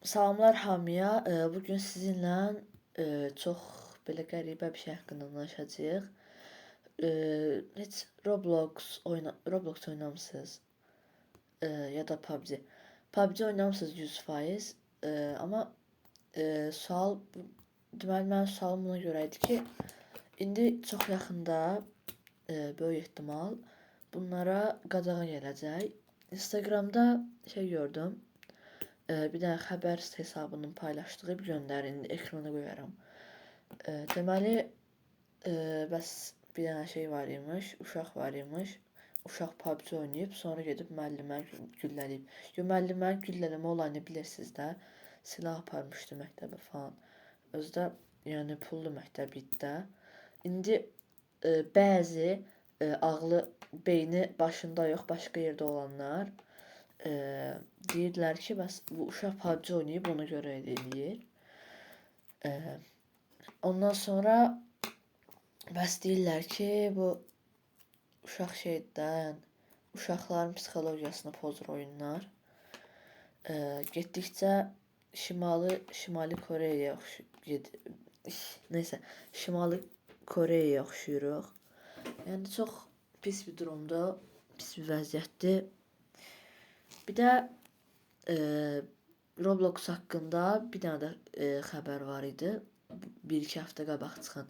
Salamlar hamıya. Bugün sizinlə çox belə qəribə bir şey haqqında danışacağıq. Heç Roblox oynamısınız? Ya da PUBG. PUBG oynamısınız 100%. Amma sual deməli mənim sualım buna görə idi ki, indi çox yaxında böyük ehtimal bunlara qadağa gələcək. Instagramda şey gördüm. Bir dənə xəbər hesabının paylaşdığı bir göndərini ekrana qoyaram. Deməli, bəs bir dənə şey var imiş, uşaq var imiş. Uşaq PUBG oynayıb, sonra gedib müəllimə güllələyib. Müəllimə güllələmə olayını bilirsiniz də. Silah aparmışdı məktəbə falan. Özü də yəni pullu məktəb idi də. İndi bəzi ağlı, beyni başında yox, başqa yerdə olanlar deyirlər ki, bəs bu uşaq PUBG oynayıb, ona görə eləyir. Ondan sonra bəs deyirlər ki, bu uşaq şeydən, uşaqların psixologiyasını pozur oyunlar. Getdikcə Şimali Koreyaya neysə, Şimali Koreyaya oxşuyuruq. Yəni çox pis bir durumda, pis bir vəziyyətdir. Bir də Roblox haqqında bir dənə də xəbər var idi. 1-2 həftə qabaq çıxan.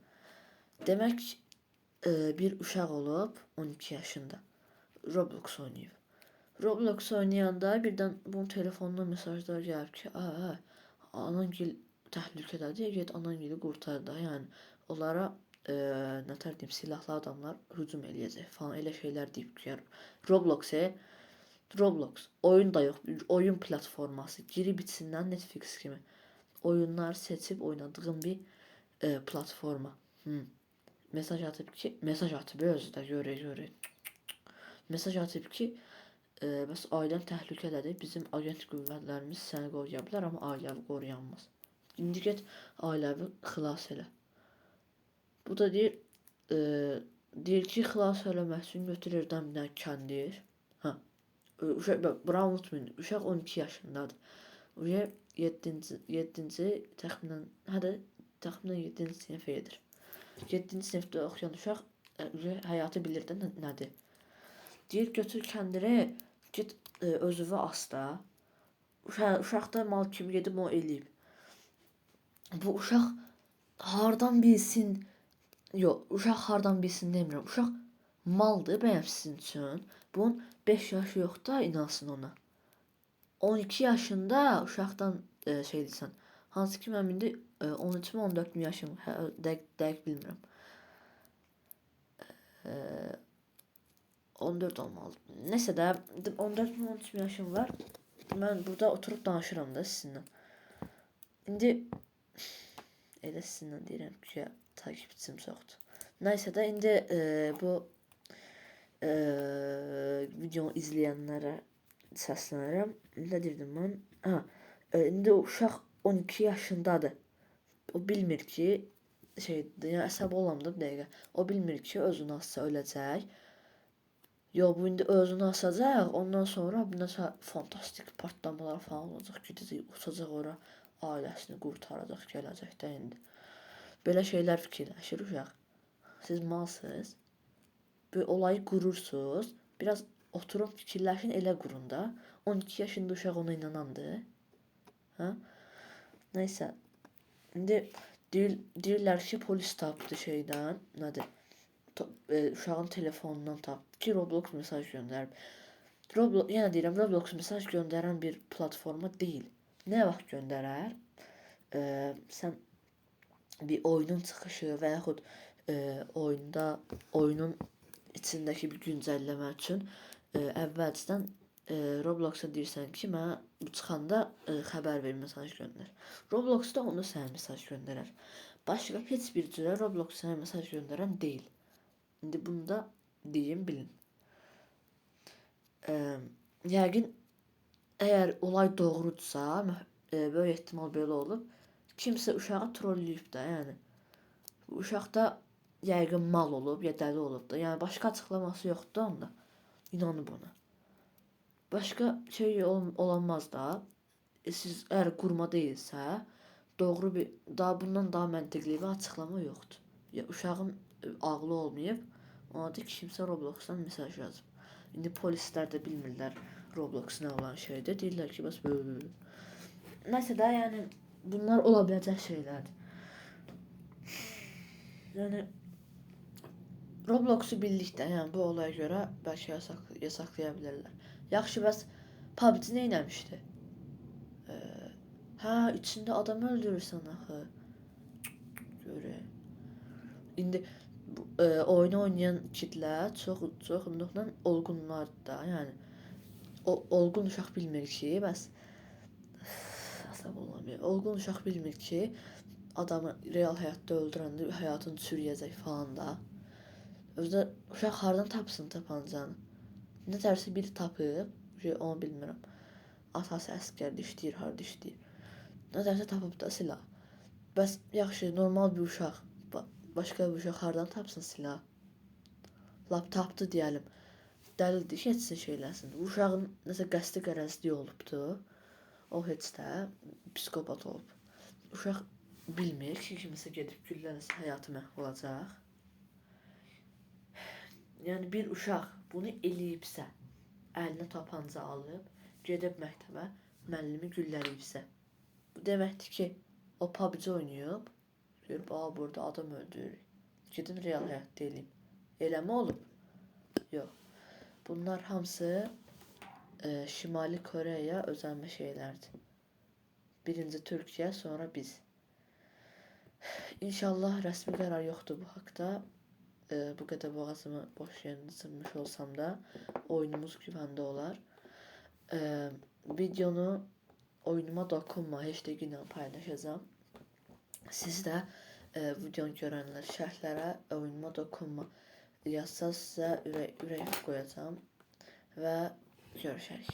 Demək bir uşaq olub 12 yaşında. Roblox oynayıb. Roblox oynayanda birdən bunun telefonuna mesajlar gəlib ki, anangil təhlükədədir, get anangili qurtar da. Yəni onlara nətər deyim, silahlı adamlar hücum eləyəcək falan, elə şeylər deyib ki, Roblox oyun da yox, oyun platforması. Girib içindən Netflix kimi oyunlar seçib oynadığım bir platforma. Mesaj atıb özü də görə. Mesaj atıb ki, bəs ailən təhlükədədir, bizim agent qüvvələrimiz səni qoruya bilər, amma ailəvi qoruyanmaz. İndi get ailəvi xilas elə. Bu da deyir ki, xilas eləmək üçün götürür bir dənə kəndir. Bura unutmayın, uşaq 12 yaşındadır. 7-ci təxminən 7-ci sinif edir. 7-ci sinifdə oxuyan uşaq həyatı bilir də nədir. Deyir, götür kəndiri, get özünü as da. Uşaq da mal kimi gedib o eləyib. Bu uşaq hardan bilsin? Yox, uşaq hardan bilsin demirəm. Uşaq maldır bəyəm sizin üçün. Bunun 5 yaşı yox da, inansın ona. 12 yaşında uşaqdan şey deyirsən. Hansı ki, mən indi 13-mü, 14-mü yaşım, dəqiq bilmirəm. 14 olmalı. Nəsə də, 14-mü, 13-mü yaşım var. Mən burada oturub danışıram da sizinlə. İndi elə sizinlə deyirəm ki, takipçim çoxdur. Nəysə də, indi bu videonu izləyənlərə səslənirəm. Nə deyirdim mən? İndi uşaq 12 yaşındadır. O bilmir ki, yəni əsəb olamdı bir dəqiqə. O bilmir ki, özünü assa öləcək. Yox, bu indi özünü asacaq. Ondan sonra bir nəsə fantastik partlamalar falan olacaq. Gedəcək, uçacaq ora, ailəsini qurtaracaq, gələcək də indi. Belə şeylər fikirləşir uşaq. Siz malsınız. Böyle olayı qurursunuz. Biraz oturun fikirləşin, elə qurun da. 12 yaşında uşaq ona inanandı. Nəysə. İndi deyirlər ki, polis tapdı şeydən. Nədir? Uşağın telefonundan tapdı ki, Roblox mesaj göndərib. Yenə deyirəm, Roblox mesaj göndərən bir platforma deyil. Nə vaxt göndərər? Sən bir oyunun çıxışı və yaxud oyunun içindəki bir güncəlləmə üçün əvvəlcədən Roblox-a deyirsən ki, mənə bu çıxanda xəbər ver, mesaj göndər. Roblox da onu sənə mesaj göndərər. Başqa heç bir cürə Roblox sənə mesaj göndərən deyil. İndi bunu da deyim, bilin. Yəqin, əgər olay doğrudursa, böyük ehtimal belə olub, kimsə uşağı trolləyib də, yəni. Uşaq da yəqin mal olub, ya dəli olub da. Yəni başqa açıqlaması yoxdur da onda. İnanıb ona. Başqa şey olanmaz da. siz əgər qurma deyilsə, doğru bir bundan daha məntiqli bir açıqlama yoxdur. Ya uşağın ağlı olmayıb, ona da kimsə Robloxdan mesaj yazıb. İndi polislər də bilmirlər Roblox nə olan şeydir. Deyirlər ki, bəs böyle. Nəsə də, yəni bunlar ola biləcək şeylərdir. Yəni Robloxu bildikdə, yəni bu olaya görə bəlkə yasaklaya bilərlər. Yaxşı, bəs PUBG nə etmişdi? Hə, içində adam öldürürsən axı. Görək. İndi oyunu oynayan kitlə çoxunluqla olğunlardır da, yəni olğun uşaq bilmir ki, bəs asab olamıyor. Olğun uşaq bilmir ki, adamı real həyatda öldürəndə həyatını sürüyəcək falan da. Özdə uşaq hardan tapsın tapancanı? Nə dərsə biri tapıb, onu bilmirəm. Atası əskərdə işləyir, harda işləyir. Nə dərsə tapıb da silah. Bəs yaxşı, normal bir uşaq, başqa bir uşaq hardan tapsın silah? Lap tapdı deyəlim. Dəlildir ki, etsin şeyləsin. Uşağın nəsə qəsdi qərəzliyi olubdu. O heç də psikopat olub. Uşaq bilmir ki, kimisə gedib gülləsə həyatı məhv olacaq. Yəni bir uşaq bunu eləyibsə, əlinə tapanca alıb, gedib məktəbə müəllimi güllələyibsə, bu deməkdir ki, o PUBG oynayıb, görüb, burada adam öldürürük. Gedim real həyatda eləyim. Eləmə olub? Yox. Bunlar hamısı Şimali Koreya özəlmə şeylərdir. Birinci Türkiyə, sonra biz. İnşallah rəsmi qərar yoxdur bu haqda. Bu qədər boğazımı boş yerində sınmış olsam da oyunumuz güvəndə olar. Videonu oyunuma dokunma hashtag ilə paylaşacağım. Siz də videonu görənlər şərhlərə oyunuma dokunma yazsaz sizə ürək qoyacağım və görüşərik.